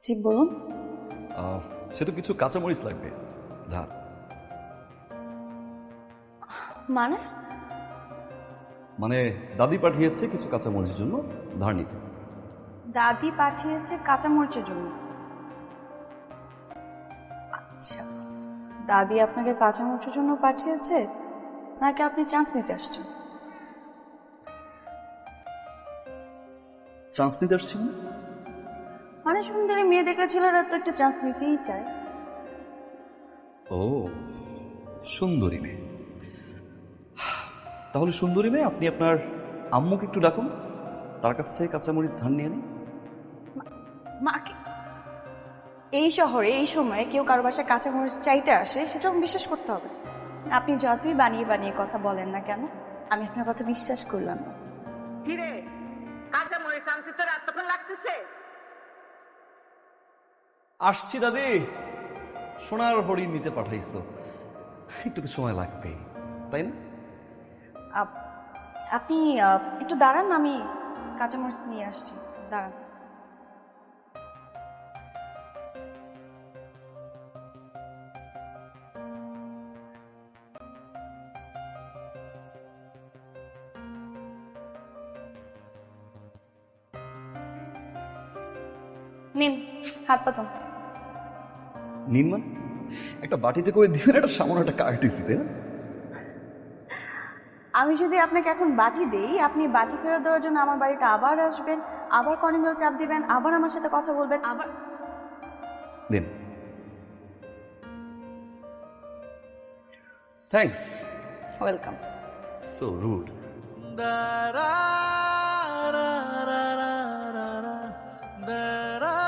জি বলুন। সে তো কিছু কাঁচামরিচ লাগবে ধার। মানে মানে দাদি পাঠিয়েছে কিছু কাঁচামরিচের জন্য ধার নিতে। দাদি পাঠিয়েছে কাঁচামরিচের জন্য? আচ্ছা, দাদি আপনাকে কাঁচামরিচের জন্য পাঠিয়েছে নাকি আপনি চান্স নিতে আসছেন? চান্স নিতে আসছি না? মানে সুন্দরী মেয়ে দেখলে ছেলেরা তো একটু চান্স নিতেই চায়। ও, সুন্দরী মেয়ে। তাহলে সুন্দরী মেয়ে, আপনি আপনার আম্মুকে একটু ডাকুন, তার কাছ থেকে কাঁচামরিচ ধার নিয়ে নিই। মাকে এই শহরে এই সময়ে কেউ কারো বাসায় কাঁচামরিচ চাইতে আসে সেটা আমি বিশ্বাস করতে হবে। আপনি যতই বানিয়ে বানিয়ে কথা বলেন না কেন, আমি আপনার কথা বিশ্বাস করলাম না। কিরে, কাঁচা মরিচ আনতে তোর এতক্ষণ লাগতেছে? আসছি দাদি। সোনার হরিণ নিতে পাঠাইছো, একটু তো সময় লাগবে, তাই না? আপনি একটু দাঁড়ান, আমি কাঁচামরিচ নিয়ে আসছি, দাঁড়ান। নিন, হাত পাতুন। নিন মানে একটা বাটিতে করে দিবেন, একটা সামান্য একটা কার্টিসি, তাই না? আমি যদি আপনাকে এখন বাটি দেই, আপনি বাটি ফেরত দেওয়ার জন্য আমার বাড়িতে আবার আসবেন, আবার কলিং বেল চাপ দিবেন, আবার আমার সাথে কথা বলবেন, আবার। দিন। Thanks. Welcome. So rude. da ra ra ra ra ra ra